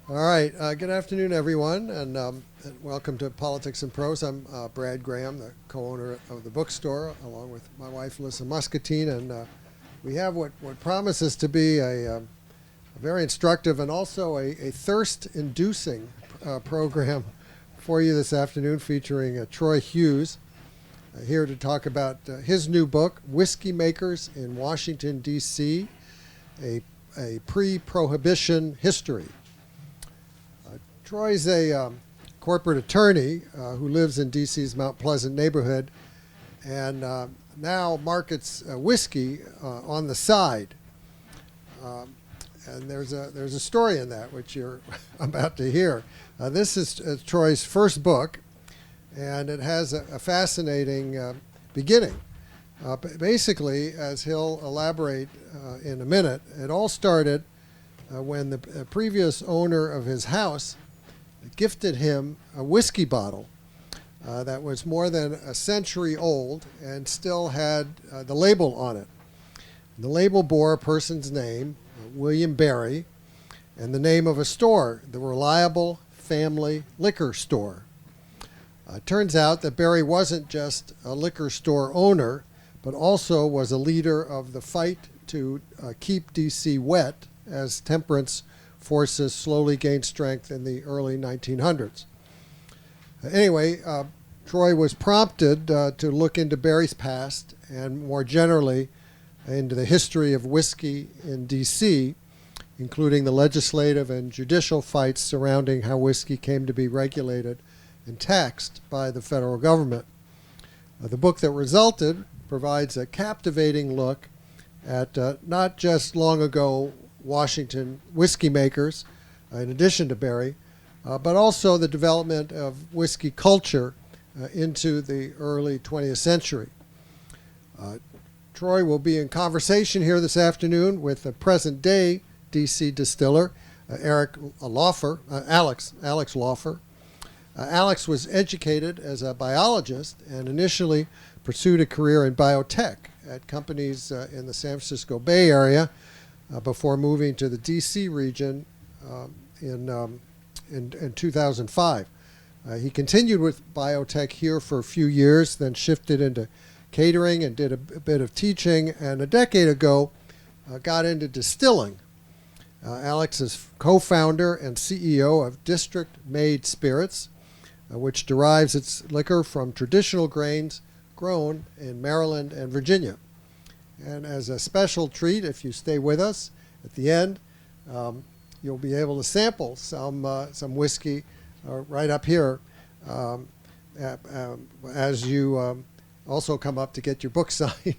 All right. Good afternoon, everyone, and welcome to Politics and Prose. I'm Brad Graham, the co-owner of the bookstore, along with my wife, Alyssa Muscatine, and we have what promises to be a very instructive and also a thirst-inducing program for you this afternoon, featuring Troy Hughes, here to talk about his new book, Whiskey Makers in Washington, D.C., a Pre-Prohibition History. Troy's a corporate attorney who lives in D.C.'s Mount Pleasant neighborhood and now markets whiskey on the side. And there's a story in that which you're about to hear. This is Troy's first book, and it has a fascinating beginning. Basically, as he'll elaborate in a minute, it all started when the previous owner of his house gifted him a whiskey bottle that was more than a century old and still had the label on it. The label bore a person's name, William Barry, and the name of a store, the Reliable Family Liquor Store. Turns out that Barry wasn't just a liquor store owner, but also was a leader of the fight to keep D.C. wet as temperance forces slowly gained strength in the early 1900s. Anyway, Troy was prompted to look into Barry's past and more generally into the history of whiskey in D.C., including the legislative and judicial fights surrounding how whiskey came to be regulated and taxed by the federal government. The book that resulted provides a captivating look at not just long ago Washington whiskey makers, in addition to Barry, but also the development of whiskey culture into the early 20th century. Troy will be in conversation here this afternoon with the present-day D.C. distiller, Alex Laufer. Alex was educated as a biologist and initially pursued a career in biotech at companies in the San Francisco Bay Area, before moving to the D.C. region in 2005. He continued with biotech here for a few years, then shifted into catering and did a bit of teaching, and a decade ago got into distilling. Alex is co-founder and CEO of District Meade Spirits, which derives its liquor from traditional grains grown in Maryland and Virginia. And as a special treat, if you stay with us at the end, you'll be able to sample some whiskey right up here as you also come up to get your book signed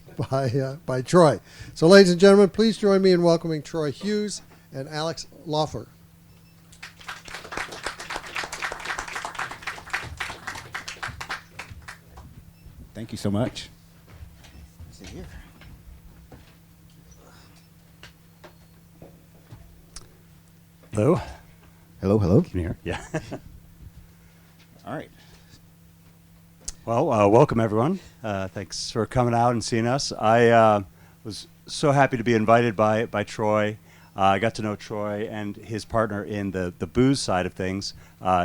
by Troy. So, ladies and gentlemen, please join me in welcoming Troy Hughes and Alex Laufer. Thank you so much. Let's see here. Hello? Hello, hello. Can you hear? Yeah. All right. Well, welcome everyone. Thanks for coming out and seeing us. I was so happy to be invited by Troy. I got to know Troy and his partner in the booze side of things,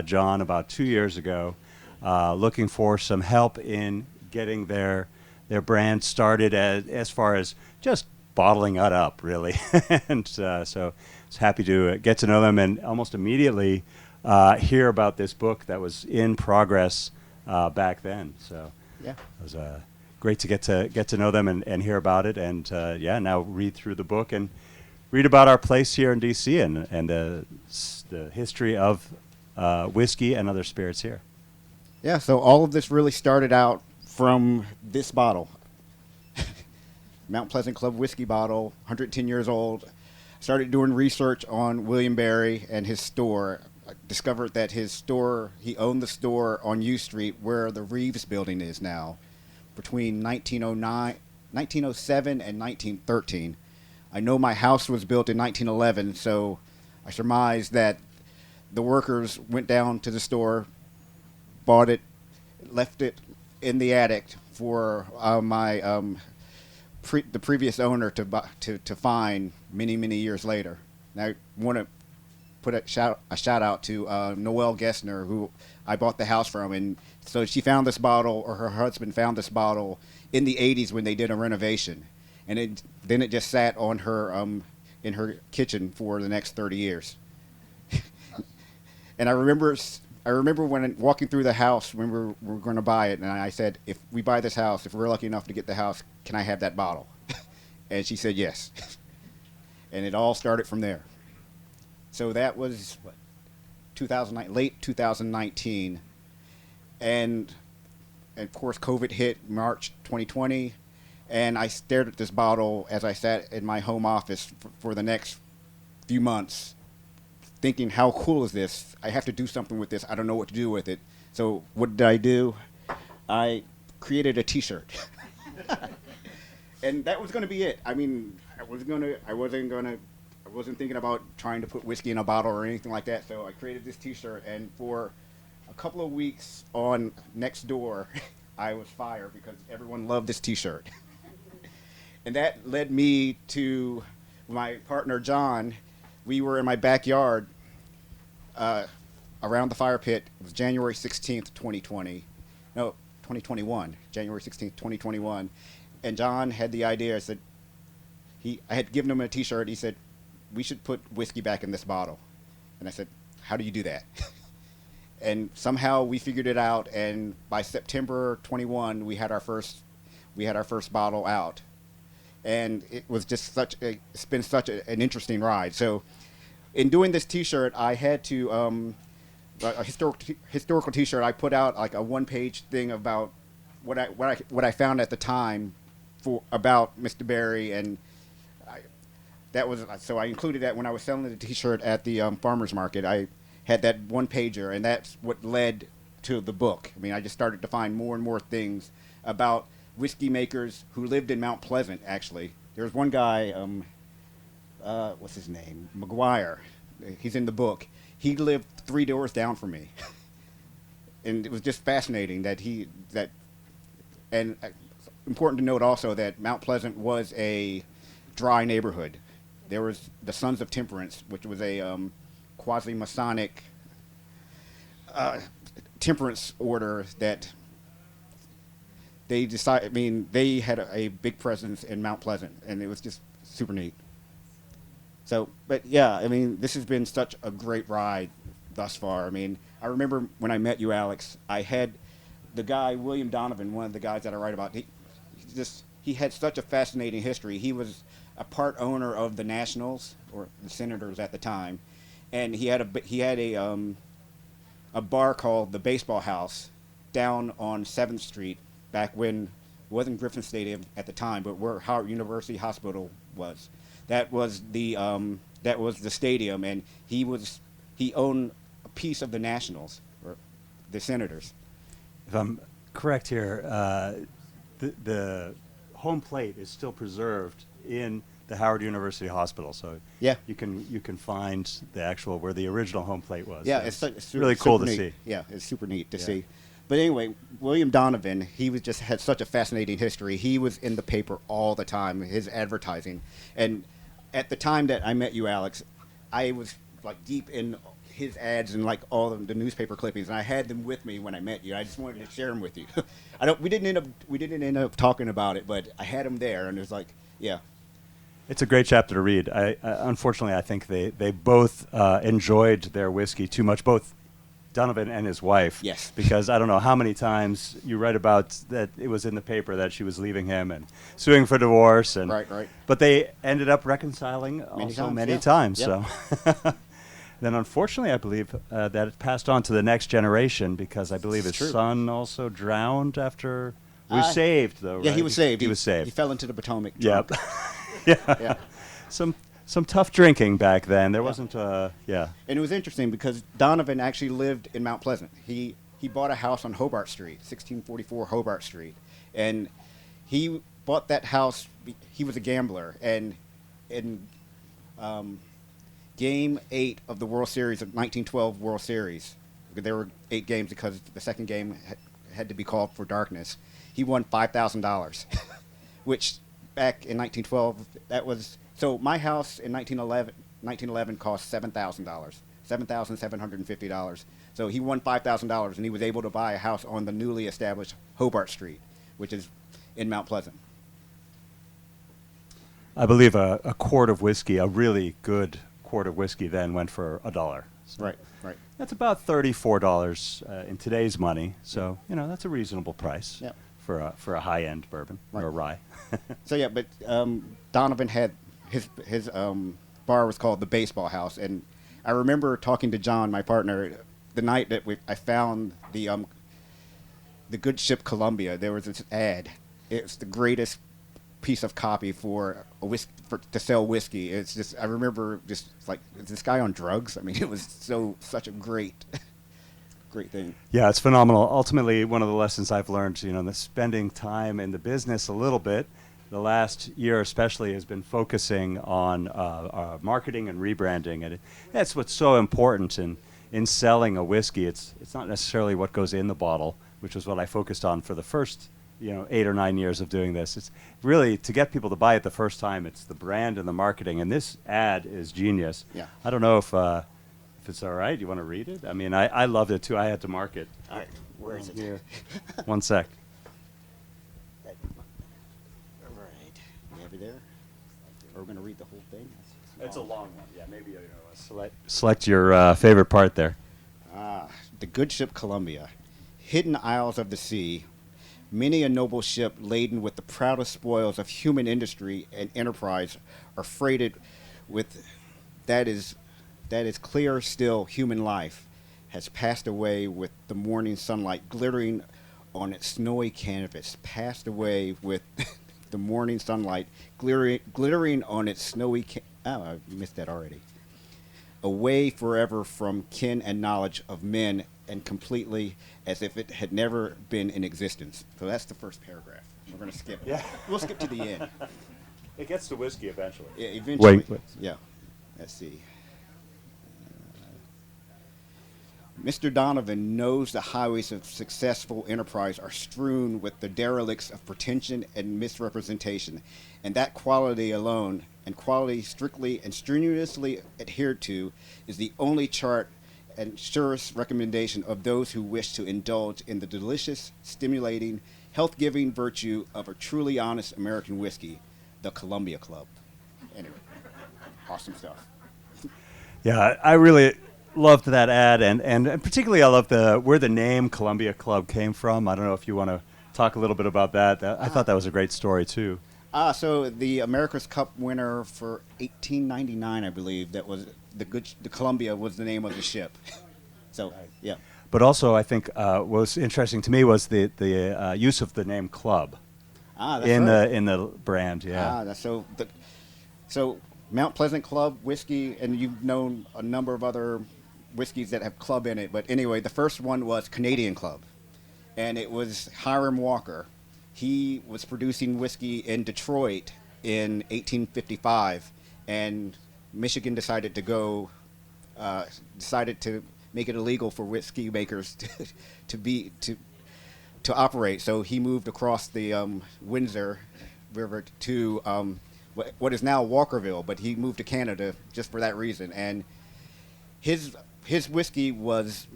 John, about 2 years ago, looking for some help in getting their brand started as far as just bottling it up, really. And so I was happy to get to know them and almost immediately hear about this book that was in progress back then. So Yeah. it was great to get to know them and hear about it. And now read through the book and read about our place here in D.C. and the history of whiskey and other spirits here. Yeah, so all of this really started out from this bottle. Mount Pleasant Club whiskey bottle, 110 years old. Started doing research on William Barry and his store. I discovered that he owned the store on U Street where the Reeves building is now, between 1907 and 1913. I know my house was built in 1911, so I surmised that the workers went down to the store, bought it, left it in the attic for the previous owner to find many years later. And I want to put a shout out to Noelle Gessner, who I bought the house from, and so she found this bottle, or her husband found this bottle in the 80s when they did a renovation, and then it just sat on her in her kitchen for the next 30 years. And I remember when walking through the house when we were going to buy it, and I said, if we buy this house, if we're lucky enough to get the house, can I have that bottle? And she said yes. And it all started from there. So that was what, 2009, late 2019, and of course COVID hit March 2020, and I stared at this bottle as I sat in my home office for the next few months, thinking, how cool is this? I have to do something with this. I don't know what to do with it. So what did I do? I created a T-shirt. And that was going to be it. I mean, I wasn't thinking about trying to put whiskey in a bottle or anything like that. So I created this T-shirt, and for a couple of weeks on Nextdoor, I was fired because everyone loved this T-shirt. And that led me to my partner, John. We were in my backyard around the fire pit. It was January 16th, 2020. No, 2021. January 16th, 2021. And John had the idea. I had given him a T-shirt. He said, we should put whiskey back in this bottle. And I said, how do you do that? And somehow we figured it out. And by September 21, we had our first bottle out. And it was just it's been such an interesting ride. So in doing this T-shirt, I had to, a historical T-shirt, I put out like a one-page thing about what I found at the time about Mr. Berry, and so I included that when I was selling the T-shirt at the farmers market. I had that one pager, and that's what led to the book. I mean, I just started to find more and more things about whiskey makers who lived in Mount Pleasant. Actually, there was one guy, what's his name, McGuire. He's in the book. He lived 3 doors down from me, and it was just fascinating and important to note also that Mount Pleasant was a dry neighborhood. There was the Sons of Temperance, which was a quasi-Masonic temperance order that they had a big presence in Mount Pleasant, and it was just super neat. So, but yeah, I mean, this has been such a great ride thus far. I mean, I remember when I met you, Alex, I had the guy, William Donovan, one of the guys that I write about, he had such a fascinating history. He was a part owner of the Nationals, or the Senators at the time, and he had a bar called the Baseball House down on 7th Street back when it wasn't Griffin Stadium at the time, but where Howard University Hospital was. That was the stadium, and he owned a piece of the Nationals, or the Senators. If I'm correct here, the home plate is still preserved in the Howard University Hospital, so yeah, you can find the actual where the original home plate was. Yeah, so it's really cool to neat. see. Yeah, it's super neat to see. But anyway, William Donovan, had such a fascinating history. He was in the paper all the time, his advertising, and at the time that I met you, Alex, I was like deep in his ads and like all of the newspaper clippings, and I had them with me when I met you. I just wanted to share them with you. We didn't end up talking about it, but I had them there, and it was like, yeah. It's a great chapter to read. Unfortunately, I think they both enjoyed their whiskey too much, both Donovan and his wife. Yes. Because I don't know how many times you write about that it was in the paper that she was leaving him and suing for divorce. And right. But they ended up reconciling many times. Yeah. So then unfortunately, I believe that it passed on to the next generation because I believe his son also drowned after... Was saved, though, right? Yeah, he was saved. He was saved. He fell into the Potomac. Yep. Yeah. Some tough drinking back then. There wasn't And it was interesting because Donovan actually lived in Mount Pleasant. He bought a house on Hobart Street, 1644 Hobart Street. And he bought that house, he was a gambler, and in Game 8 of the World Series, of 1912 World Series, there were 8 games because the second game had to be called for darkness. He won $5,000, which back in 1912, that was... So my house in 1911 cost $7,000. $7,750. So he won $5,000, and he was able to buy a house on the newly established Hobart Street, which is in Mount Pleasant. I believe a quart of whiskey, a really good quart of whiskey, then went for $1. So Right, right. that's about $34 in today's money. So that's a reasonable price Yep. for a high-end bourbon Right. or rye. So yeah, but Donovan had his bar was called the Baseball House, and I remember talking to John, my partner, the night that I found the good ship Columbia. There was this ad. It's the greatest piece of copy for to sell whiskey. It's just, I remember just like, is this guy on drugs? I mean, it was such a great thing. Yeah, it's phenomenal. Ultimately, one of the lessons I've learned, the spending time in the business a little bit, the last year especially, has been focusing on marketing and rebranding, and that's what's so important in selling a whiskey. It's not necessarily what goes in the bottle, which was what I focused on for the first 8 or 9 years of doing this. It's really to get people to buy it the first time. It's the brand and the marketing, and this ad is genius. Yeah. I don't know if it's all right. You want to read it? I mean, I loved it too. I had to mark it. All right, where is it? Here. One sec. All right, you have it there? Are we going to read the whole thing? It's a long one. Yeah, maybe select your favorite part there. The good ship Columbia, hidden isles of the sea, many a noble ship laden with the proudest spoils of human industry and enterprise are freighted with that is clear still human life, has passed away with the morning sunlight glittering on its snowy canvas, passed away with the morning sunlight glittering on its snowy oh, I missed that already. Away forever from kin and knowledge of men, and completely as if it had never been in existence. So that's the first paragraph. We're going to skip. Yeah. We'll skip to the end. It gets to whiskey eventually. Yeah, eventually. Wait. Yeah. Let's see. Mr. Donovan knows the highways of successful enterprise are strewn with the derelicts of pretension and misrepresentation, and that quality alone, and quality strictly and strenuously adhered to, is the only chart and surest recommendation of those who wish to indulge in the delicious, stimulating, health-giving virtue of a truly honest American whiskey, the Columbia Club. Anyway, awesome stuff. Yeah, I really loved that ad, and particularly I love where the name Columbia Club came from. I don't know if you want to talk a little bit about that. I thought that was a great story too. So the America's Cup winner for 1899, I believe, that was the Columbia was the name of the ship. So yeah. But also, I think what was interesting to me was the use of the name Club That's in right. the brand. Yeah. So Mount Pleasant Club whiskey, and you've known a number of other whiskeys that have club in it. But anyway, the first one was Canadian Club, and it was Hiram Walker. He was producing whiskey in Detroit in 1855, and Michigan decided to make it illegal for whiskey makers to operate. So he moved across the Windsor River to what is now Walkerville, but he moved to Canada just for that reason. And his whiskey was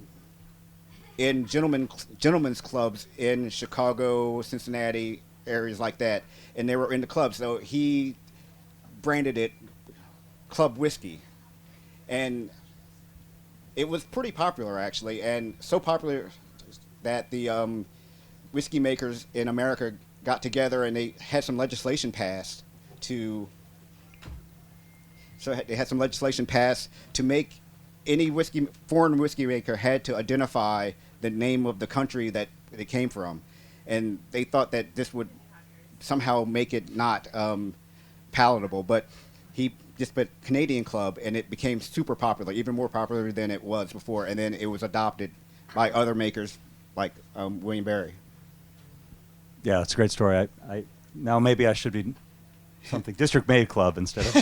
in gentlemen's clubs in Chicago, Cincinnati, areas like that, and they were in the clubs. So he branded it Club Whiskey, and it was pretty popular actually, and so popular that the whiskey makers in America got together and they had some legislation passed to make any foreign whiskey maker had to identify the name of the country that they came from, and they thought that this would somehow make it not palatable. But he just put Canadian Club, and it became super popular, even more popular than it was before. And then it was adopted by other makers like William Barry. Yeah, it's a great story. Now maybe I should be something District Meade Club instead of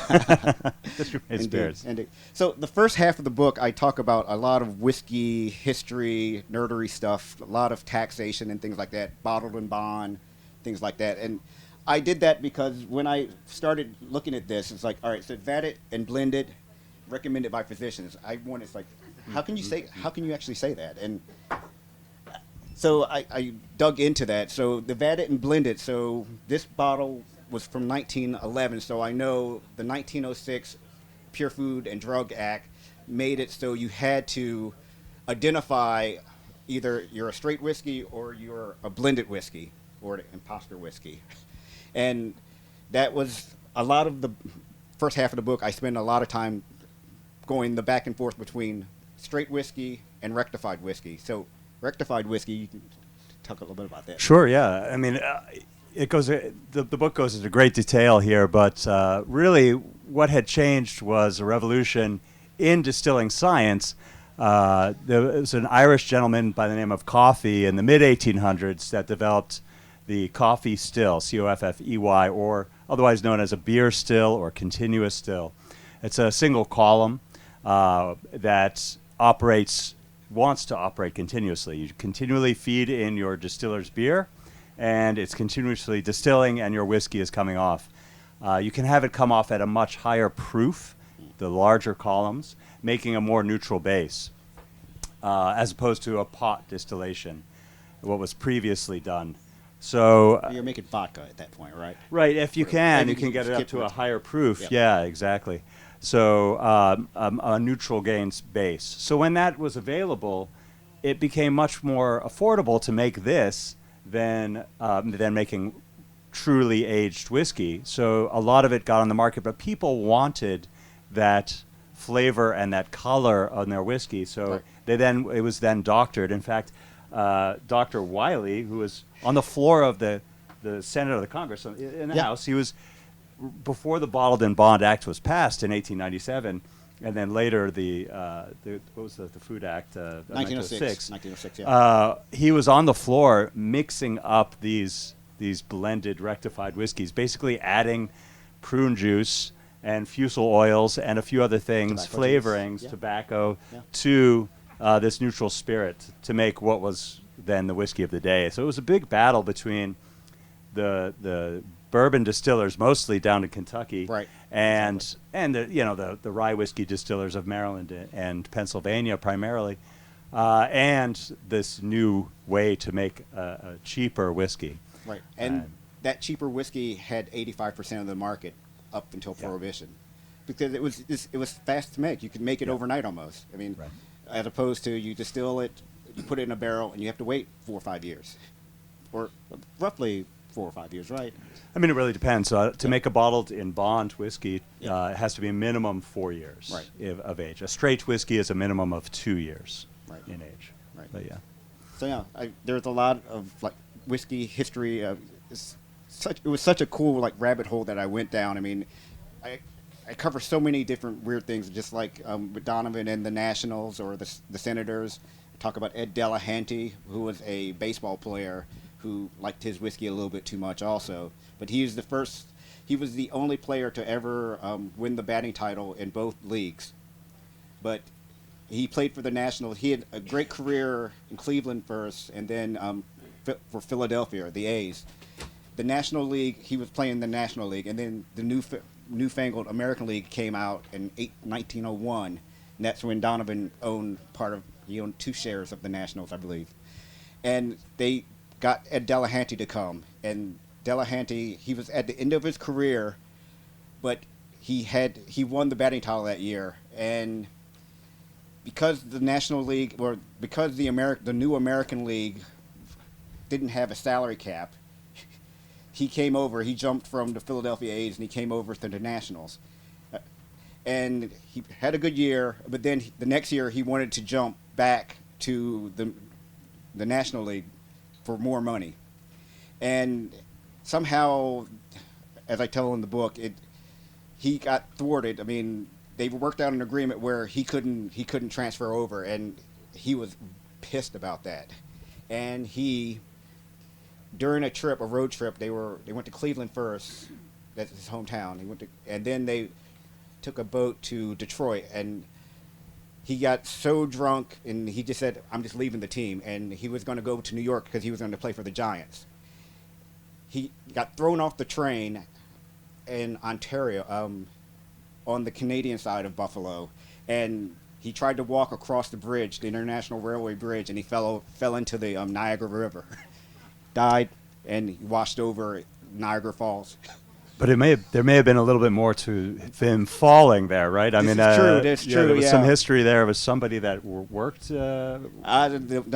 District Meade Spirits. Indeed. So the first half of the book, I talk about a lot of whiskey history, nerdery stuff, a lot of taxation and things like that, bottled and bond, things like that. And I did that because when I started looking at this, it's like, all right, so vat it and blend it, recommended by physicians. I want it's like, how can you actually say that? And so I dug into that. So the vat it and blend it. So this bottle was from 1911. So I know the 1906 Pure Food and Drug Act made it so you had to identify either you're a straight whiskey or you're a blended whiskey or an imposter whiskey. And that was a lot of the first half of the book. I spent a lot of time going the back and forth between straight whiskey and rectified whiskey. So rectified whiskey, you can talk a little bit about that. Sure, yeah. I mean, it goes. The book goes into great detail here, but really, what had changed was a revolution in distilling science. There was an Irish gentleman by the name of Coffey in the mid 1800s that developed the coffee still, Coffey, or otherwise known as a beer still or continuous still. It's a single column that wants to operate continuously. You continually feed in your distiller's beer, and it's continuously distilling, and your whiskey is coming off. You can have it come off at a much higher proof, the larger columns, making a more neutral base, as opposed to a pot distillation, what was previously done. So you're making vodka at that point, right? right, if you can get it up skip to a it. higher proof. Yep. Yeah, exactly. So a neutral gains base. So when that was available, it became much more affordable to make this than making truly aged whiskey. So a lot of it got on the market, but people wanted that flavor and that color on their whiskey. So Right. it was then doctored. In fact, Dr. Wiley, who was on the floor of the Senate of the Congress in the Yeah. House, he was before the Bottled in Bond Act was passed in 1897, and then later what was the Food Act? 1906. 1906, yeah. He was on the floor mixing up these blended rectified whiskeys, basically adding prune juice and fusel oils and a few other things, Tobacco flavorings, juice. Yeah. tobacco, Yeah. to this neutral spirit to make what was then the whiskey of the day. So it was a big battle between the bourbon distillers, mostly down in Kentucky, Right. and the rye whiskey distillers of Maryland and Pennsylvania primarily, and this new way to make a cheaper whiskey. Right. And that cheaper whiskey had 85% of the market up until Prohibition, because it was fast to make. You could make it overnight almost. I mean, Right. as opposed to you distill it, you put it in a barrel, and you have to wait 4 or 5 years, or roughly 4 or 5 years, right? I mean, it really depends. To make a bottled in bond whiskey, it has to be a minimum 4 years Right. of age. A straight whiskey is a minimum of 2 years Right. in age. Right. But yeah. So yeah, there's a lot of like whiskey history. It was such a cool like rabbit hole that I went down. I mean, I cover so many different weird things, just like with Donovan and the Nationals or the Senators. I talk about Ed Delahanty, who was a baseball player who liked his whiskey a little bit too much also. But he was the only player to ever win the batting title in both leagues. But he played for the Nationals. He had a great career in Cleveland first, and then for Philadelphia, the A's. The National League, he was playing the National League, and then the newfangled American League came out in 1901, and that's when Donovan he owned 2 shares of the Nationals, I believe. And they got Ed Delahanty to come, and Delahanty, he was at the end of his career, but he won the batting title that year, and because the National League, or because the new American League didn't have a salary cap, he jumped from the Philadelphia A's and he came over to the Nationals. And he had a good year, but then the next year he wanted to jump back to the National League for more money. And somehow, as I tell in the book, he got thwarted. I mean, they worked out an agreement where he couldn't transfer over, and he was pissed about that. And during a road trip, they went to Cleveland first, that's his hometown. And then they took a boat to Detroit, and he got so drunk, and he just said, "I'm just leaving the team," and he was going to go to New York because he was going to play for the Giants. He got thrown off the train in Ontario, on the Canadian side of Buffalo, and he tried to walk across the bridge, the International Railway Bridge, and he fell into the Niagara River, died, and he washed over Niagara Falls. But there may have been a little bit more to him falling there, right? I This mean, is true. This yeah, true. there was some Yeah. history there. It was somebody that worked. The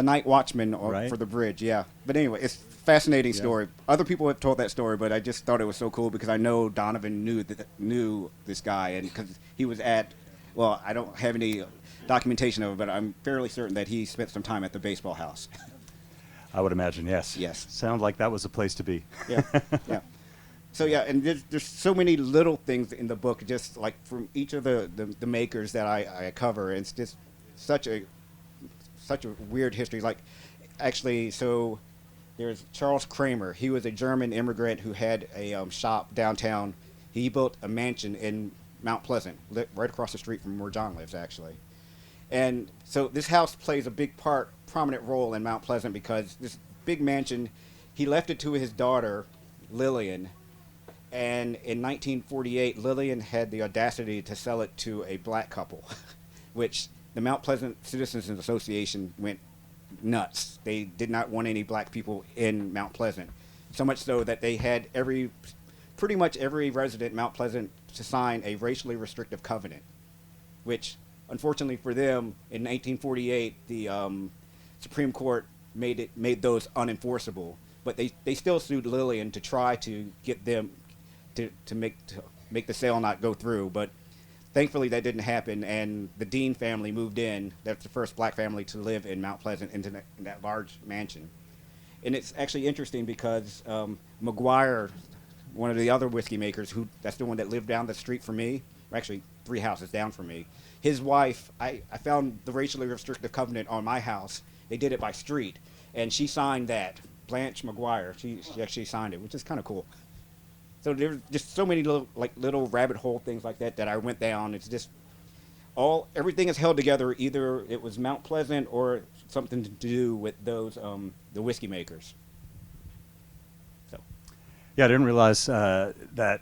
night watchman Right. for the bridge, yeah. But anyway, it's a fascinating Yeah. story. Other people have told that story, but I just thought it was so cool because I know Donovan knew this guy, and because he was at, well, I don't have any documentation of it, but I'm fairly certain that he spent some time at the baseball house. I would imagine, yes. Yes. Sound like that was a place to be. Yeah, yeah. So yeah, and there's so many little things in the book, just like from each of the makers that I cover. And it's just such a weird history. Like, actually, so there's Charles Kramer. He was a German immigrant who had a shop downtown. He built a mansion in Mount Pleasant, right across the street from where John lives, actually. And so this house plays a prominent role in Mount Pleasant because this big mansion, he left it to his daughter, Lillian. And in 1948, Lillian had the audacity to sell it to a black couple, which the Mount Pleasant Citizens Association went nuts. They did not want any black people in Mount Pleasant, so much so that they had pretty much every resident in Mount Pleasant to sign a racially restrictive covenant, which, unfortunately for them, in 1948, the Supreme Court made those unenforceable. But they still sued Lillian to try to get them to make the sale not go through, but thankfully that didn't happen, and the Dean family moved in. That's the first black family to live in Mount Pleasant in that large mansion. And it's actually interesting because McGuire, one of the other whiskey makers, that's the one that lived down the street from me, or actually 3 houses down from me, his wife, I found the racially restrictive covenant on my house. They did it by street, and she signed that. Blanche McGuire, she actually signed it, which is kind of cool. So there's just so many little rabbit hole things like that I went down. It's just everything is held together. Either it was Mount Pleasant or something to do with those the whiskey makers. So Yeah, I didn't realize that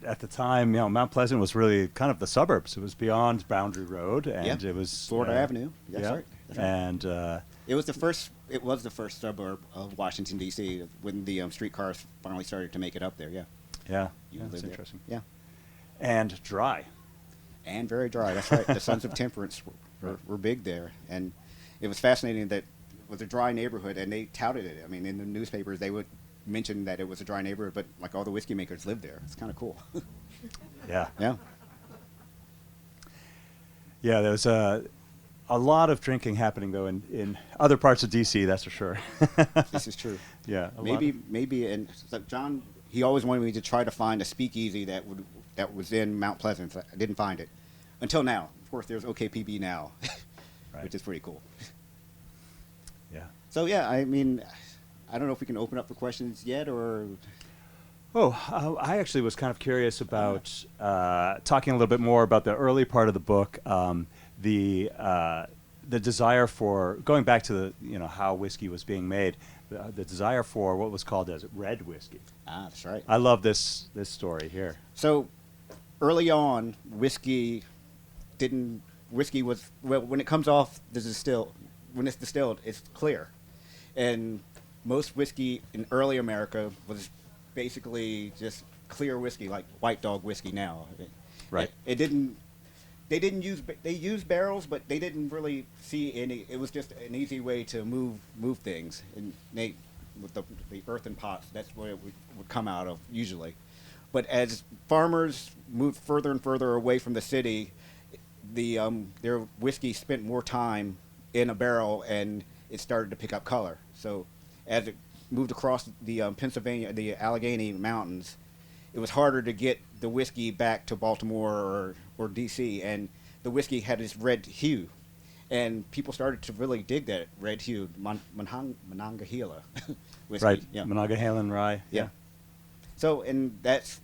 at the time, Mount Pleasant was really kind of the suburbs. It was beyond Boundary Road, and Yeah. it was Florida Avenue. That's yeah. right. That's right. And It was the first suburb of Washington D.C. when the streetcars finally started to make it up there. Yeah. yeah, You that's lived there. interesting. Yeah. And dry. And very dry. That's right. The Sons of Temperance were big there, and it was fascinating that it was a dry neighborhood, and they touted it. I mean, in the newspapers, they would mention that it was a dry neighborhood, but like all the whiskey makers lived there. It's kind of cool. Yeah. Yeah. Yeah, there was a lot of drinking happening, though, in other parts of D.C., that's for sure. This is true. Yeah. Maybe, and so John, he always wanted me to try to find a speakeasy that was in Mount Pleasant. I didn't find it until now. Of course, there's OKPB now, Right. which is pretty cool. Yeah. So yeah, I mean, I don't know if we can open up for questions yet, or I actually was kind of curious about talking a little bit more about the early part of the book, the desire for going back to how whiskey was being made, the desire for what was called as red whiskey. that's right. I love this story here. So early on, whiskey was, well, when it comes off when it's distilled, it's clear. And most whiskey in early America was basically just clear whiskey, like White Dog whiskey now. Right. They used barrels, but they didn't really see any. It was just an easy way to move things. And with the earthen pots, that's where it would come out of usually. But as farmers moved further and further away from the city, their whiskey spent more time in a barrel, and it started to pick up color. So as it moved across the Pennsylvania, the Allegheny Mountains, it was harder to get the whiskey back to Baltimore or D.C., and the whiskey had this red hue. And people started to really dig that red hue, Monongahela whiskey. Right. Yeah. Monongahela rye. Yeah. So, and that's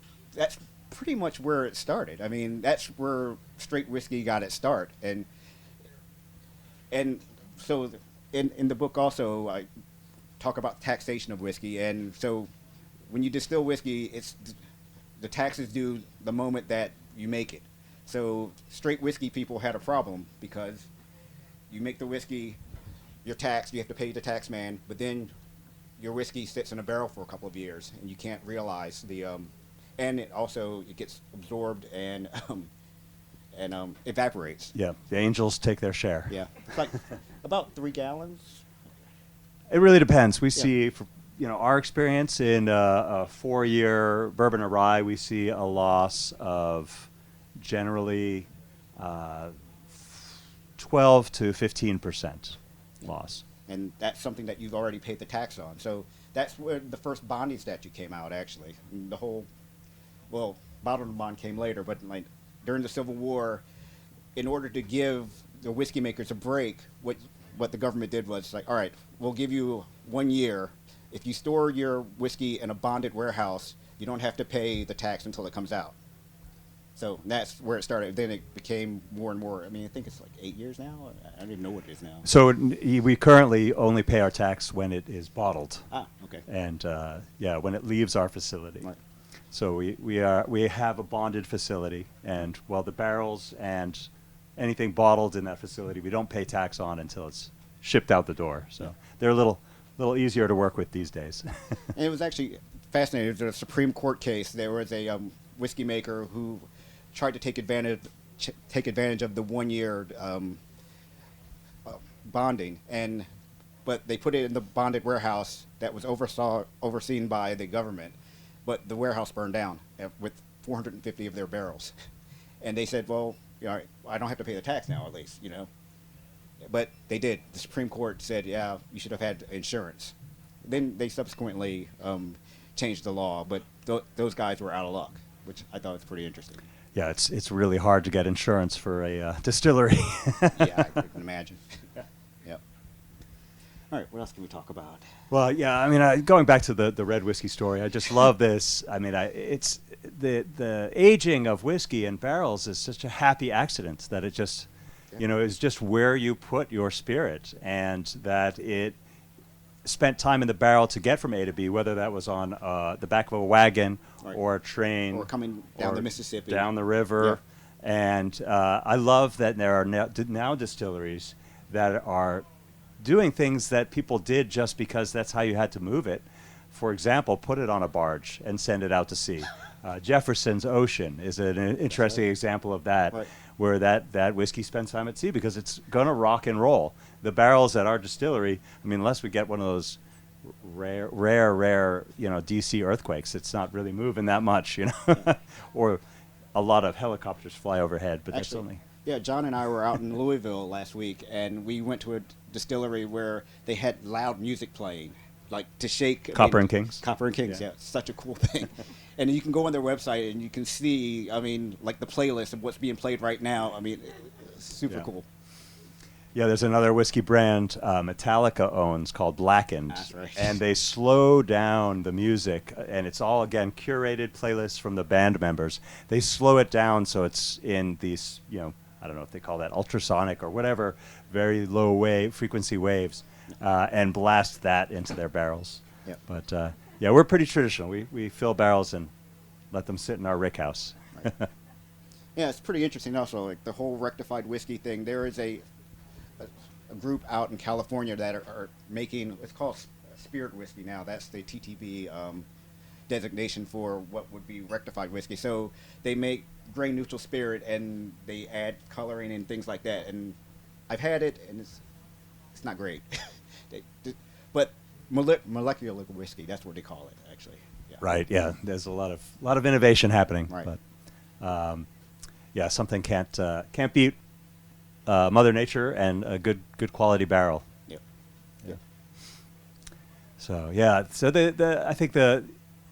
pretty much where it started. I mean, that's where straight whiskey got its start. And so in the book also, I talk about taxation of whiskey. And so when you distill whiskey, the taxes due the moment that you make it. So straight whiskey people had a problem because you make the whiskey, you're taxed, you have to pay the tax man, but then your whiskey sits in a barrel for a couple of years and you can't realize the, and it gets absorbed and evaporates. Yeah, the angels take their share. Yeah, it's like about 3 gallons. It really depends. We see, for, our experience in a 4-year bourbon or rye, we see a loss of generally 12 to 15% loss. And that's something that you've already paid the tax on. So that's where the first bonding statute came out, actually. And the whole, bottled bond came later, but like during the Civil War, in order to give the whiskey makers a break, what the government did was like, all right, we'll give you 1 year. If you store your whiskey in a bonded warehouse, you don't have to pay the tax until it comes out. So that's where it started. Then it became more and more. I mean, I think it's like 8 years now. I don't even know what it is now. So we currently only pay our tax when it is bottled. Ah, okay. And when it leaves our facility. Right. So we have a bonded facility, and the barrels and anything bottled in that facility, we don't pay tax on until it's shipped out the door. So they're a little easier to work with these days. And it was actually fascinating. It was a Supreme Court case. There was a whiskey maker who tried to take advantage of the 1 year bonding, but they put it in the bonded warehouse that was overseen by the government, but the warehouse burned down with 450 of their barrels, and they said, I don't have to pay the tax now, at least, but they did. The Supreme Court said, yeah, you should have had insurance. Then they subsequently changed the law, but those guys were out of luck, which I thought was pretty interesting. Yeah, it's really hard to get insurance for a distillery. Yeah, I can imagine. Yep. All right, what else can we talk about? Well, yeah, I mean, going back to the red whiskey story, I just love this. I mean, it's the aging of whiskey in barrels is such a happy accident that it just, is just where you put your spirit, and that it spent time in the barrel to get from A to B, whether that was on the back of a wagon or a train, or coming down the Mississippi, down the river. Yeah. And I love that there are now distilleries that are doing things that people did just because that's how you had to move it. For example, put it on a barge and send it out to sea. Jefferson's Ocean is an interesting example of that, where that whiskey spends time at sea because it's going to rock and roll. The barrels at our distillery, I mean, unless we get one of those rare, DC earthquakes, it's not really moving that much, or a lot of helicopters fly overhead, but that's only. Yeah, John and I were out in Louisville last week, and we went to a distillery where they had loud music playing, like to shake. Copper and Kings. Copper and Kings, yeah, such a cool thing. And you can go on their website and you can see, like the playlist of what's being played right now. I mean, it's super cool. Yeah, there's another whiskey brand Metallica owns called Blackened. That's right. And they slow down the music, and it's all, again, curated playlists from the band members. They slow it down so it's in these, I don't know if they call that ultrasonic or whatever, very low frequency waves, and blast that into their barrels. Yep. But, we're pretty traditional. We fill barrels and let them sit in our rick house. Right. Yeah, it's pretty interesting also, like the whole rectified whiskey thing. There is a group out in California that are making, it's called spirit whiskey now. That's the TTB designation for what would be rectified whiskey. So they make grain neutral spirit and they add coloring and things like that. And I've had it, and it's not great. But molecular whiskey, that's what they call it, actually. Yeah. Right. Yeah. There's a lot of innovation happening. Right. But something can't beat Mother Nature and a good quality barrel. Yep. Yeah. So I think the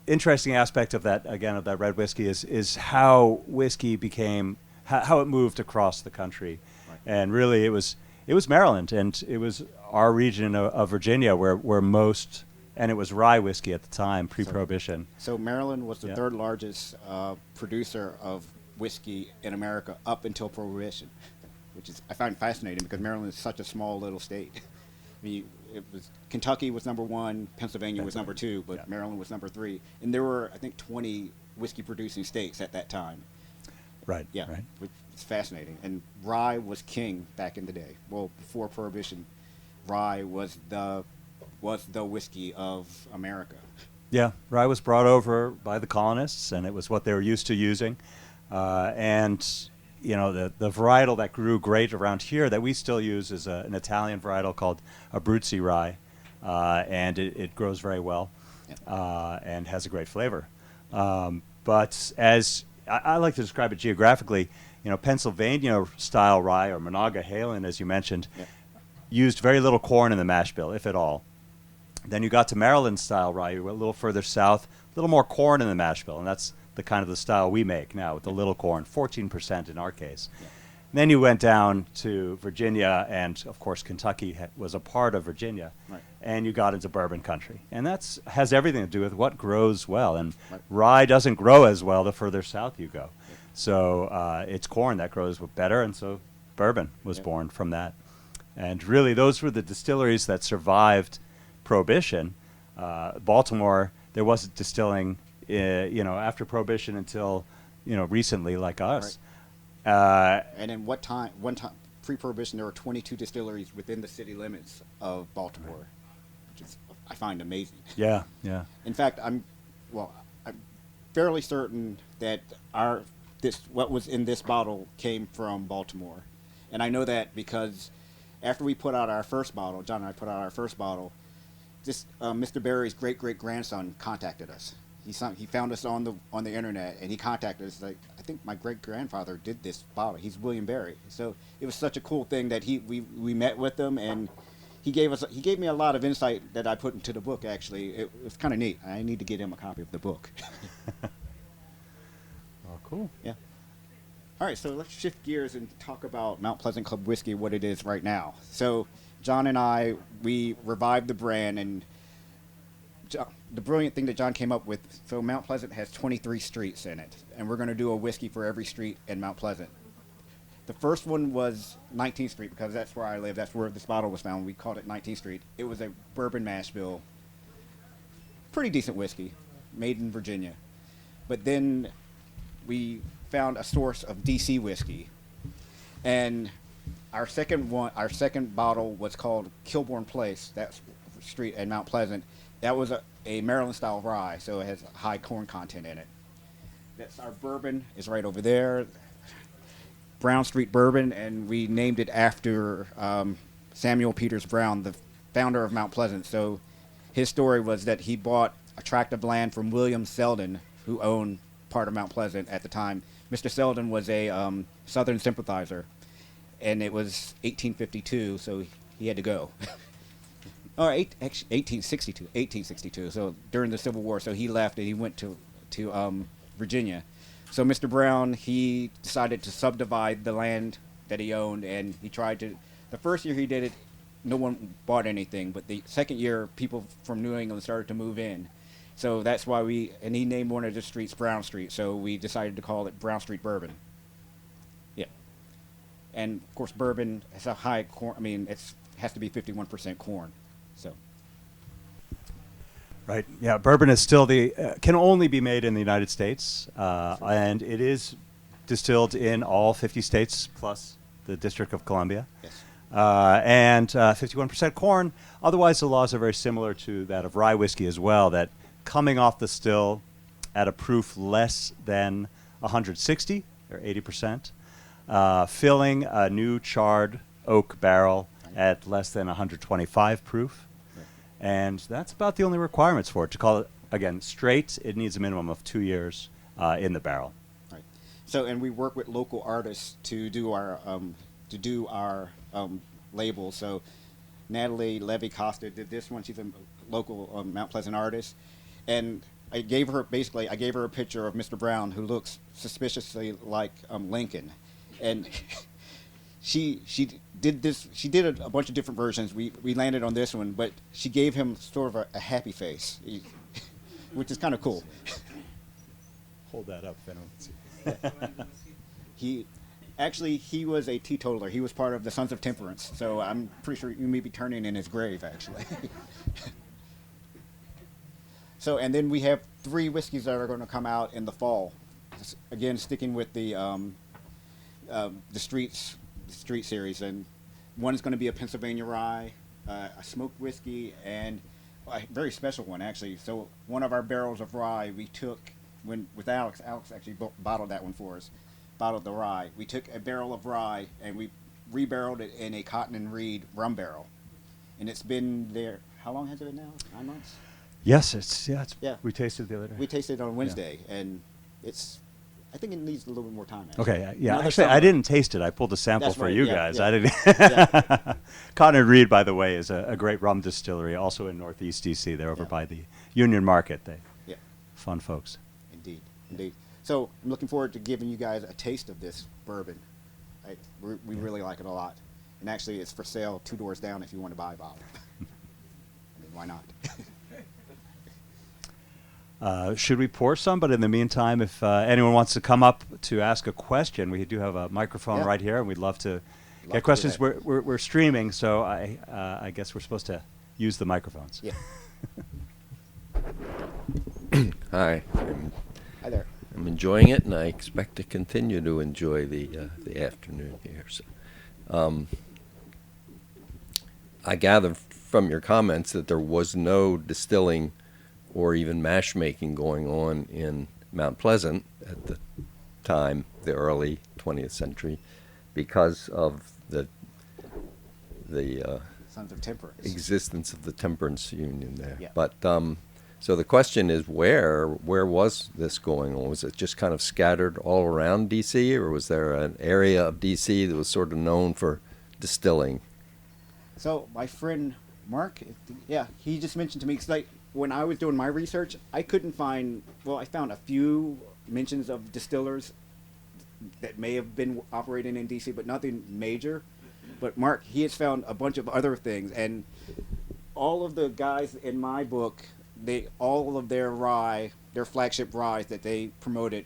interesting aspect of that red whiskey is how whiskey became how it moved across the country, and really it was Maryland, and it was our region of Virginia where most, and it was rye whiskey at the time, pre-Prohibition. So Maryland was the third largest producer of whiskey in America up until Prohibition, which I find fascinating because Maryland is such a small little state. I mean, Kentucky was number 1, Pennsylvania was number 2, but Maryland was number 3, and there were, I think, 20 whiskey producing states at that time. Right. Yeah, Right. which is fascinating. And rye was king back in the day. Well, before Prohibition, rye was the whiskey of America. Yeah, rye was brought over by the colonists, and it was what they were used to using. And you know, the varietal that grew great around here that we still use is an Italian varietal called Abruzzi rye, and it grows very well and has a great flavor. But as I like to describe it geographically, you know, Pennsylvania style rye or Monongahela, as you mentioned, used very little corn in the mash bill, if at all. Then you got to Maryland style rye, you went a little further south, a little more corn in the mash bill, and that's the kind of the style we make now with the little corn, 14% in our case. Yeah. Then you went down to Virginia, and of course Kentucky was a part of Virginia, right. And you got into bourbon country, and that's has everything to do with what grows well. And right. Rye doesn't grow as well the further south you go, yeah. So it's corn that grows better, and so bourbon was born from that. And really, those were the distilleries that survived Prohibition. Baltimore, there wasn't distilling, you know, after Prohibition until, you know, recently, like us. Right. And in one time, pre-Prohibition, there were 22 distilleries within the city limits of Baltimore, which is, I find amazing. Yeah, yeah. In fact, I'm fairly certain that what was in this bottle came from Baltimore, and I know that because after we put out our first bottle, John and I put out our first bottle, this Mr. Berry's great-great-grandson contacted us. He found us on the internet, and he contacted us. Like, I think my great-grandfather did this bottle. He's William Berry. So it was such a cool thing that we met with him, and he gave me a lot of insight that I put into the book. Actually, it was kind of neat. I need to get him a copy of the book. Oh, cool. Yeah. All right, so let's shift gears and talk about Mount Pleasant Club Whiskey, what it is right now. So John and I, we revived the brand, and the brilliant thing that John came up with, so Mount Pleasant has 23 streets in it, and we're going to do a whiskey for every street in Mount Pleasant. The first one was 19th Street, because that's where I live. That's where this bottle was found. We called it 19th Street. It was a bourbon mash bill. Pretty decent whiskey, made in Virginia. But then we found a source of DC whiskey. And our second bottle was called Kilbourne Place, that's street in Mount Pleasant. That was a Maryland-style rye, so it has high corn content in it. That's our bourbon is right over there, Brown Street Bourbon, and we named it after Samuel Peters Brown, the founder of Mount Pleasant. So his story was that he bought a tract of land from William Selden, who owned part of Mount Pleasant at the time. Mr. Selden was a Southern sympathizer, and it was 1852, so he had to go. Or 1862. So during the Civil War, so he left and he went to Virginia. So Mr. Brown, he decided to subdivide the land that he owned, and he tried to. The first year he did it, no one bought anything, but the second year, people from New England started to move in. So that's why and he named one of the streets Brown Street, so we decided to call it Brown Street Bourbon. Yeah. And, of course, bourbon has a high corn, it has to be 51% corn, so. Right. Yeah, bourbon is still can only be made in the United States, and it is distilled in all 50 states plus the District of Columbia. Yes. And 51% corn. Otherwise, the laws are very similar to that of rye whiskey as well, that coming off the still at a proof less than 160 or 80%, filling a new charred oak barrel at less than 125 proof. And that's about the only requirements for it. To call it, again, straight, it needs a minimum of 2 years in the barrel. Right. So, and we work with local artists to do our label. So, Natalie Levy-Costa did this one. She's a local Mount Pleasant artist. And I gave her a picture of Mr. Brown, who looks suspiciously like Lincoln. And she did this. She did a bunch of different versions. We landed on this one, but she gave him sort of a happy face, which is kind of cool. Hold that up, if anyone He was a teetotaler. He was part of the Sons of Temperance. So I'm pretty sure you may be turning in his grave, actually. So, and then we have 3 whiskeys that are going to come out in the fall. Again, sticking with the the street series, and one is going to be a Pennsylvania rye, a smoked whiskey, and a very special one actually. So one of our barrels of rye we took with Alex. Alex actually bottled that one for us. Bottled the rye. We took a barrel of rye and we rebarreled it in a cotton and reed rum barrel, and it's been there. How long has it been now? 9 months. Yes, it's Yeah. We tasted it the other day. We tasted it on Wednesday, and it's. I think it needs a little bit more time. Actually. Okay, yeah. Another Actually, I summer. didn't taste it. I pulled a sample That's for right, you yeah, guys. yeah. I didn't. Yeah. Cotton and Reed, by the way, is a great rum distillery, also in Northeast DC. They're over Yeah. by the Union Market. Yeah. Fun folks. Indeed, indeed. So I'm looking forward to giving you guys a taste of this bourbon. We really like it a lot, and actually, it's for sale 2 doors down if you want to buy a bottle. I mean, why not? Should we pour some? But in the meantime, if anyone wants to come up to ask a question, we do have a microphone Yeah. right here, and we'd love to do get questions. that. We're streaming, so I guess we're supposed to use the microphones. Yeah. Hi, Hi there. I'm enjoying it, and I expect to continue to enjoy the afternoon here. So, I gather from your comments that there was no distilling or even mash making going on in Mount Pleasant at the time, the early 20th century, because of the Sons of Temperance. existence of the temperance union there. Yeah. But so the question is, where was this going on? Was it just kind of scattered all around D.C., or was there an area of D.C. that was sort of known for distilling? So my friend Mark, yeah, he just mentioned to me, 'cause like when I was doing my research, I couldn't find. Well, I found a few mentions of distillers that may have been operating in D.C., but nothing major. But Mark, he has found a bunch of other things, and all of the guys in my book, all of their rye, their flagship ryes that they promoted,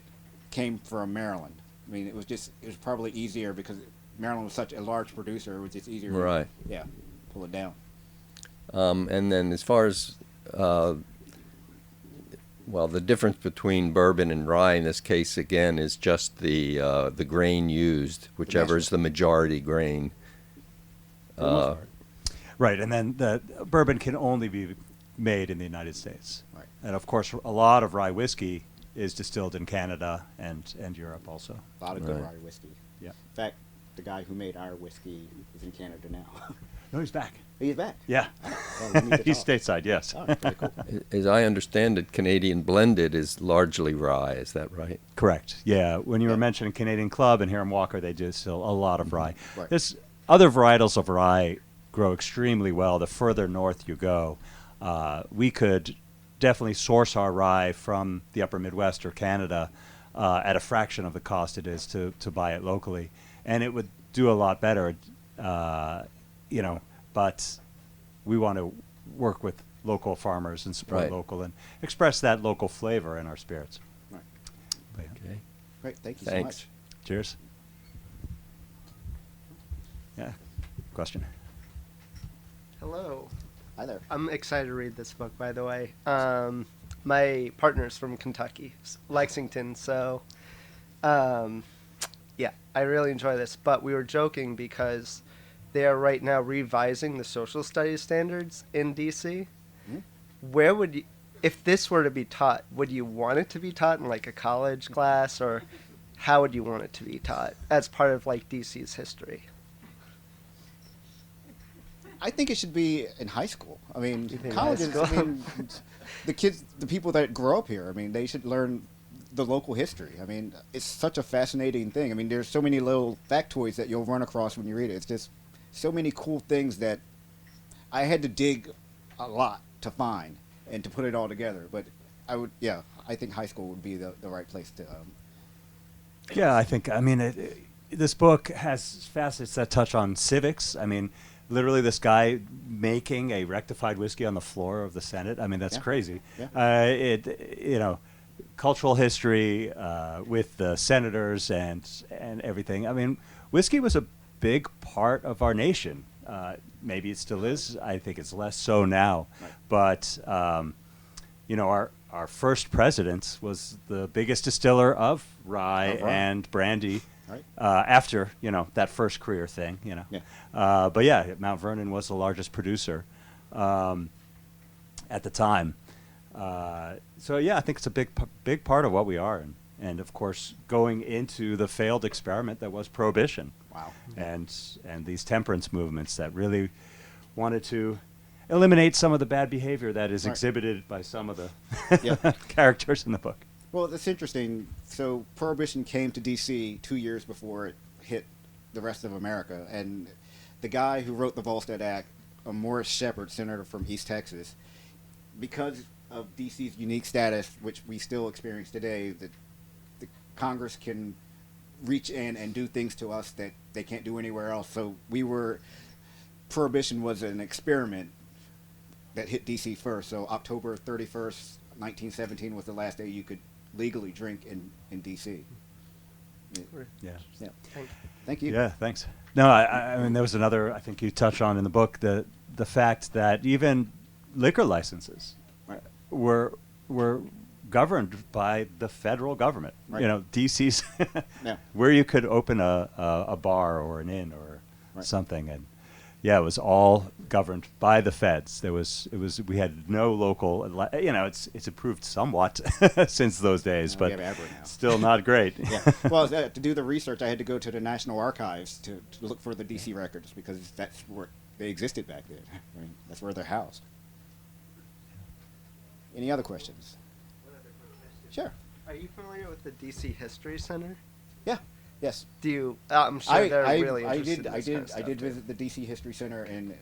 came from Maryland. I mean, it was probably easier because Maryland was such a large producer. It was just easier, Right. to pull it down. And then as far as the difference between bourbon and rye in this case again is just the grain used, whichever is the majority grain. For the most part. Right, and then the bourbon can only be made in the United States. Right. And of course, a lot of rye whiskey is distilled in Canada and Europe also. A lot of good Right. rye whiskey. Yeah. In fact, the guy who made our whiskey is in Canada now. No, he's back. He's back. Yeah. Well, we need to He's talk. stateside, yes. Oh, very cool. As I understand it, Canadian blended is largely rye. Is that right? Correct. Yeah. When you were Yeah. mentioning Canadian Club and Hiram Walker, they distill a lot of rye. Right. There's other varietals of rye grow extremely well the further north you go. We could definitely source our rye from the upper Midwest or Canada at a fraction of the cost it is to buy it locally. And it would do a lot better, but we want to work with local farmers and support Right. local and express that local flavor in our spirits. Right. But, yeah. Okay. Great. Thank you so Thanks. much. Cheers. Yeah. Question. Hello. Hi there. I'm excited to read this book, by the way. My partner's from Kentucky, Lexington, so yeah, I really enjoy this. But we were joking because they are right now revising the social studies standards in DC. Hmm? Where would you, if this were to be taught, would you want it to be taught in like a college class, or how would you want it to be taught as part of like DC's history? I think it should be in high school. I mean, You think colleges. high I school? mean, the kids, the people that grow up here. I mean, they should learn the local history. I mean, it's such a fascinating thing. I mean, there's so many little factoids that you'll run across when you read it. It's just so many cool things that I had to dig a lot to find and to put it all together. But I think high school would be the right place to. Yeah, I think, this book has facets that touch on civics. I mean, literally this guy making a rectified whiskey on the floor of the Senate. I mean, that's Yeah. crazy. Yeah. Cultural history with the senators and everything. I mean, whiskey was a big part of our nation. Maybe it still is. I think it's less so now. Right. But, our first president was the biggest distiller of rye Of rye. and brandy Right. After that first career thing. Yeah. But yeah, Mount Vernon was the largest producer at the time. So yeah, I think it's a big part of what we are, and of course going into the failed experiment that was Prohibition. Wow. And these temperance movements that really wanted to eliminate some of the bad behavior that is Right. exhibited by some of the Yeah. characters in the book. Well, that's interesting. So Prohibition came to D.C. 2 years before it hit the rest of America, and the guy who wrote the Volstead Act, Morris Shepherd, senator from East Texas, because of D.C.'s unique status, which we still experience today, that the Congress can reach in and do things to us that they can't do anywhere else. So Prohibition was an experiment that hit D.C. first. So October 31st, 1917 was the last day you could legally drink in D.C. Yeah. Yeah. Thank- Thank you. Yeah, thanks. No, I mean, there was another, I think you touch on in the book, the fact that even liquor licenses Right. were governed by the federal government. Right. DC's Yeah. where you could open a bar or an inn or Right. something, and yeah, it was all governed by the feds. We had no local. It's improved somewhat since those days, We but have Aberrant now. still not great. Yeah. Well, to do the research, I had to go to the National Archives to look for the D.C. records because that's where they existed back then. I mean, that's where they're housed. Any other questions? Sure. Are you familiar with the DC History Center? Yeah. Yes. Do you? I'm sure they're really interested in this kind of I stuff, did too. visit the D.C. History Center and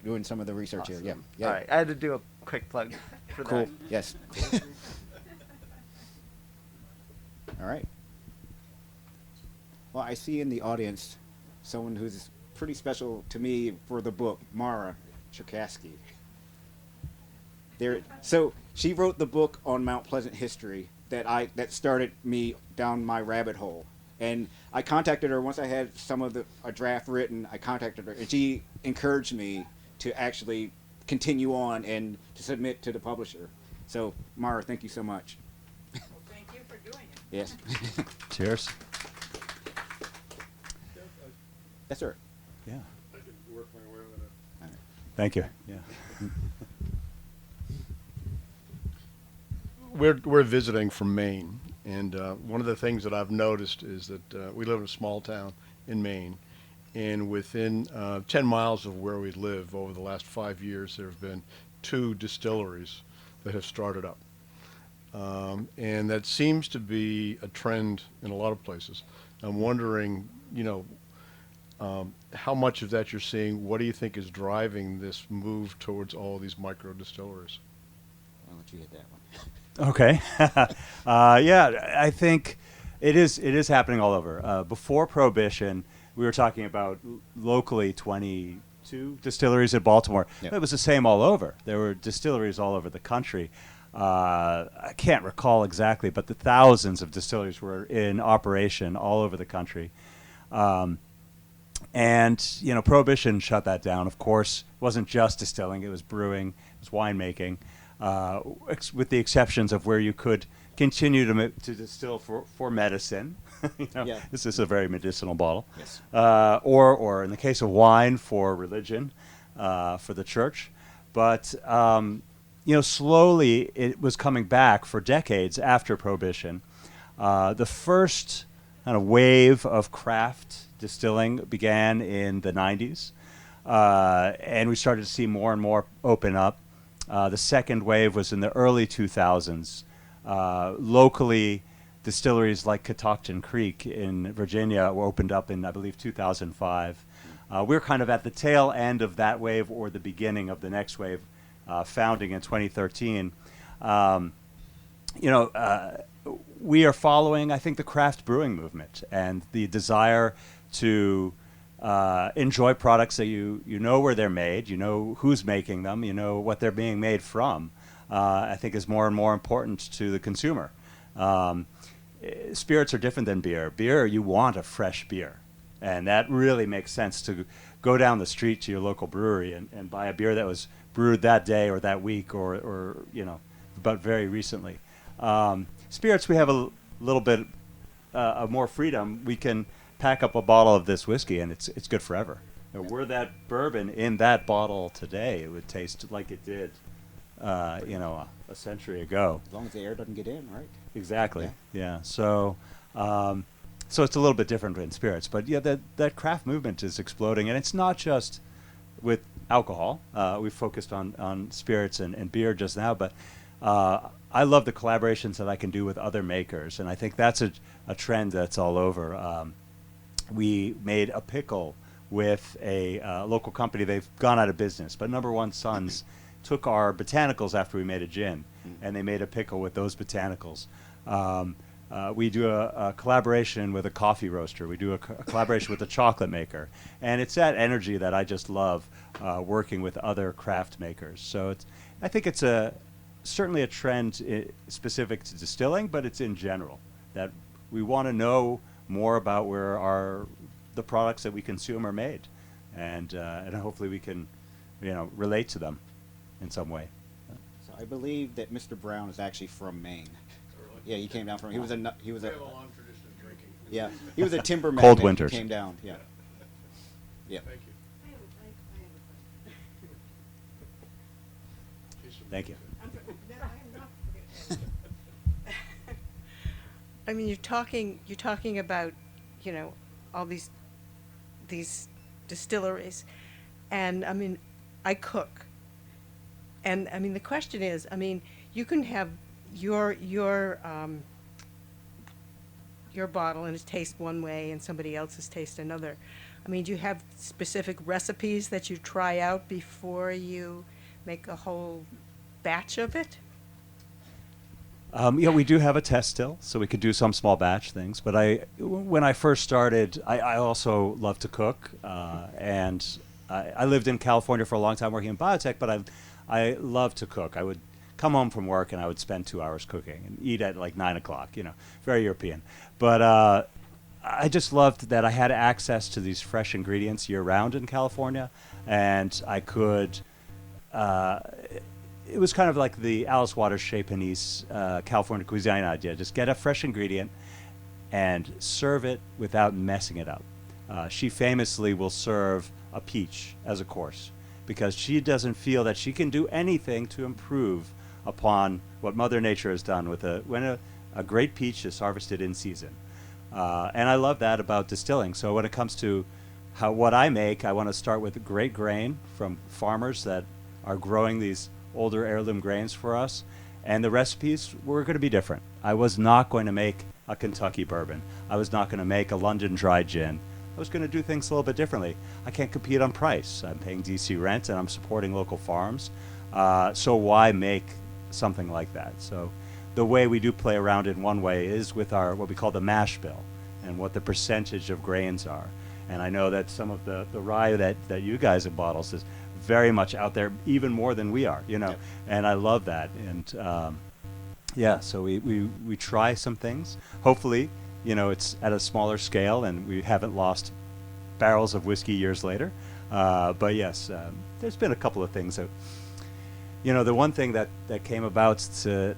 doing some of the research here. Yeah. Awesome. Yeah. All right, I had to do a quick plug for Cool. that. Yes. All right. Well, I see in the audience someone who's pretty special to me for the book, Mara Cherkasky. So she wrote the book on Mount Pleasant history that started me down my rabbit hole. And I contacted her once I had a draft written. I contacted her, and she encouraged me to actually continue on and to submit to the publisher. So, Mara, thank you so much. Well, thank you for doing it. Yes. Cheers. Yes, sir. Yeah. I can work my way with it. Thank you. Yeah. We're visiting from Maine, and one of the things that I've noticed is that we live in a small town in Maine, and within 10 miles of where we live over the last 5 years, there have been 2 distilleries that have started up. And that seems to be a trend in a lot of places. I'm wondering, how much of that you're seeing. What do you think is driving this move towards all these micro distilleries? I'll let you hit that one. Okay. Yeah, I think it is happening all over. Before Prohibition, we were talking about locally 22 distilleries in Baltimore. Yeah. It was the same all over. There were distilleries all over the country. I can't recall exactly, but the thousands of distilleries were in operation all over the country. And Prohibition shut that down. Of course, it wasn't just distilling; it was brewing, it was winemaking, with the exceptions of where you could continue to distill for medicine. Yeah. This is a very medicinal bottle. Yes. Or in the case of wine, for religion, for the church. But slowly it was coming back for decades after Prohibition. The first kind of wave of craft distilling began in the 90s, and we started to see more and more open up. The second wave was in the early 2000s. Locally, distilleries like Catoctin Creek in Virginia were opened up in, I believe, 2005. We're kind of at the tail end of that wave or the beginning of the next wave, founding in 2013. We are following, I think, the craft brewing movement and the desire to enjoy products that you know where they're made, you know who's making them, you know what they're being made from, I think is more and more important to the consumer. Spirits are different than beer. Beer, you want a fresh beer. And that really makes sense to go down the street to your local brewery and buy a beer that was brewed that day or that week or but very recently. Spirits, we have a little bit of more freedom. We can pack up a bottle of this whiskey and it's good forever. Were that bourbon in that bottle today, it would taste like it did, a century ago. As long as the air doesn't get in, right? Exactly. Yeah. So, so it's a little bit different in spirits, but yeah, that craft movement is exploding, and it's not just with alcohol. We focused on spirits and beer just now, but I love the collaborations that I can do with other makers, and I think that's a trend that's all over. We made a pickle with a local company. They've gone out of business, but Number One Sons took our botanicals after we made a gin, and they made a pickle with those botanicals. We do a collaboration with a coffee roaster. We do a collaboration with a chocolate maker, and it's that energy that I just love, working with other craft makers. So I think it's certainly a trend specific to distilling, but it's in general that we want to know more about where the products that we consume are made, and hopefully we can, relate to them in some way. So I believe that Mr. Brown is actually from Maine. Yeah, he came down from. He was a long tradition of drinking. Yeah, he was a timber man. Cold winters. Came down. Yeah. Yeah. Thank you. Thank you. I mean, you're talking about, all these distilleries, and I mean, I cook, and I mean, the question is, I mean, you can have your bottle and it tastes one way and somebody else's taste another. I mean, do you have specific recipes that you try out before you make a whole batch of it? We do have a test still, so we could do some small batch things. But when I first started, I also love to cook, and I lived in California for a long time working in biotech. But I love to cook. I would come home from work and I would spend 2 hours cooking and eat at like 9 o'clock. Very European. But I just loved that I had access to these fresh ingredients year round in California, and I could. It was kind of like the Alice Waters Chez Panisse California cuisine idea. Just get a fresh ingredient and serve it without messing it up. She famously will serve a peach as a course because she doesn't feel that she can do anything to improve upon what Mother Nature has done with when a great peach is harvested in season. And I love that about distilling. So when it comes to what I make, I want to start with great grain from farmers that are growing these older heirloom grains for us, and the recipes were going to be different. I was not going to make a Kentucky bourbon. I was not going to make a London dry gin. I was going to do things a little bit differently. I can't compete on price. I'm paying DC rent and I'm supporting local farms. So why make something like that? So the way we do play around in one way is with our what we call the mash bill and what the percentage of grains are. And I know that some of the rye that you guys have bottles is very much out there, even more than we are, Yep. And I love that. And so we try some things. Hopefully, it's at a smaller scale and we haven't lost barrels of whiskey years later. But yes, there's been a couple of things that, the one thing that came about to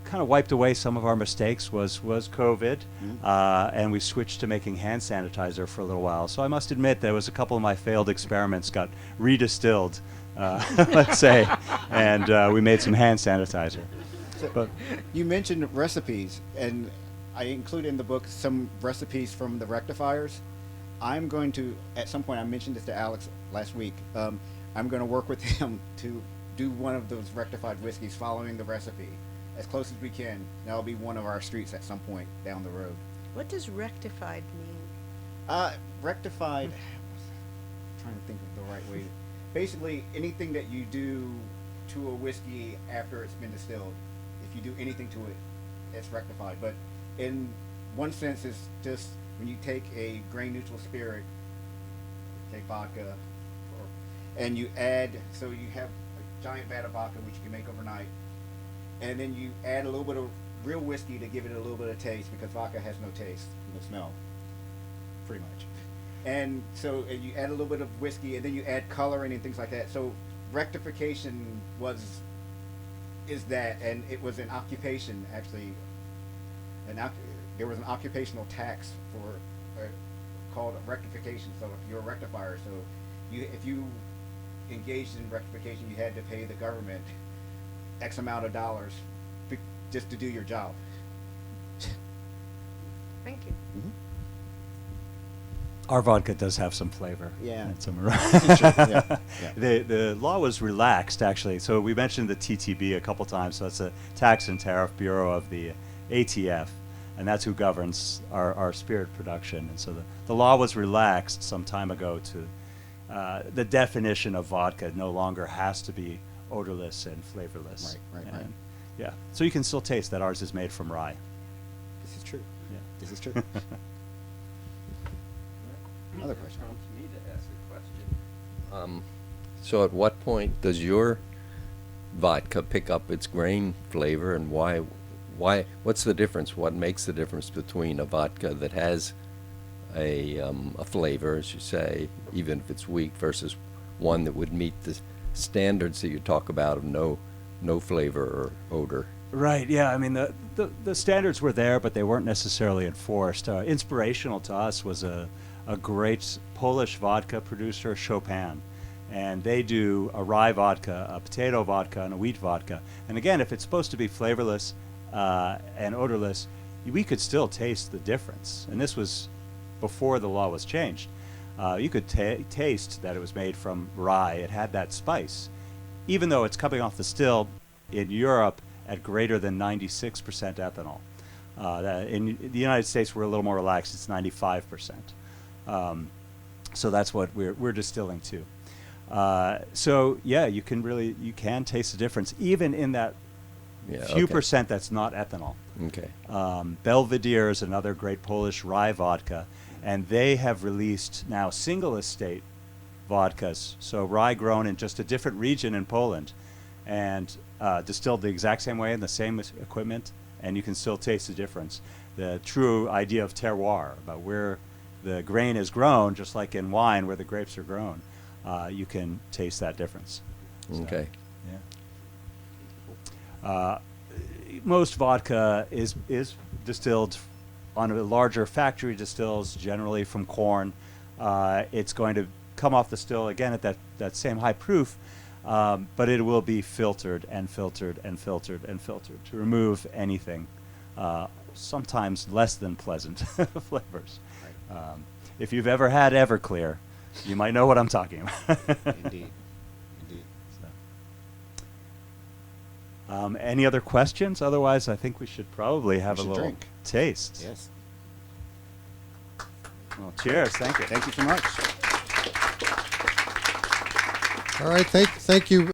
kind of wiped away some of our mistakes was COVID, and we switched to making hand sanitizer for a little while. So I must admit there was a couple of my failed experiments got redistilled, let's say, and we made some hand sanitizer. But You mentioned recipes, and I include in the book some recipes from the rectifiers. I'm going to, at some point, I mentioned this to Alex last week, I'm going to work with him to do one of those rectified whiskeys following the recipe as close as we can. That'll be one of our streets at some point down the road. What does rectified mean? Rectified, I'm trying to think of the right way. Basically, anything that you do to a whiskey after it's been distilled, if you do anything to it, it's rectified. But in one sense, it's just when you take a grain neutral spirit, say vodka, and you add, so you have a giant vat of vodka, which you can make overnight, and then you add a little bit of real whiskey to give it a little bit of taste, because vodka has no taste, no smell, pretty much. And so and you add a little bit of whiskey, and then you add coloring and things like that. So rectification is that, and it was an occupation, actually. There was an occupational tax for called rectification. So if you're a rectifier, so if you engaged in rectification, you had to pay the government X amount of dollars just to do your job. Thank you. Our vodka does have some flavor. Yeah. And some Yeah. The law was relaxed, actually. So we mentioned the TTB a couple times. So that's the Tax and Tariff Bureau of the ATF, and that's who governs our spirit production. And so the law was relaxed some time ago to the definition of vodka no longer has to be odorless and flavorless. Right. And, yeah. So you can still taste that ours is made from rye. This is true. Yeah. This is true. Another question. Prompts me to ask a question. So at what point does your vodka pick up its grain flavor, and why, what's the difference? What makes the difference between a vodka that has a flavor, as you say, even if it's weak, versus one that would meet the standards that you talk about of no flavor or odor? Right. Yeah. I mean, the standards were there, but they weren't necessarily enforced. Inspirational to us was a great Polish vodka producer, Chopin, and they do a rye vodka, a potato vodka, and a wheat vodka. And again, if it's supposed to be flavorless and odorless, we could still taste the difference. And this was before the law was changed. You could taste that it was made from rye. It had that spice, even though it's coming off the still in Europe at greater than 96% ethanol. In the United States, we're a little more relaxed. It's 95%. So that's what we're distilling to. So yeah, you can taste the difference even in that few percent that's not ethanol. Okay. Belvedere is another great Polish rye vodka, and they have released now single estate vodkas. So rye grown in just a different region in Poland, and distilled the exact same way in the same equipment, and you can still taste the difference. The true idea of terroir, about where the grain is grown, just like in wine where the grapes are grown, you can taste that difference. So, Okay. yeah. Most vodka is distilled on a larger factory distills, generally from corn. It's going to come off the still again at that same high proof, but it will be filtered and filtered and filtered and filtered to remove anything, sometimes less than pleasant flavors. If you've ever had Everclear, you might know what I'm talking about. Indeed. So. Any other questions? Otherwise, I think we should probably have a little drink. taste. Yes. Well, cheers. Thank you. Thank you so much. All right, thank you.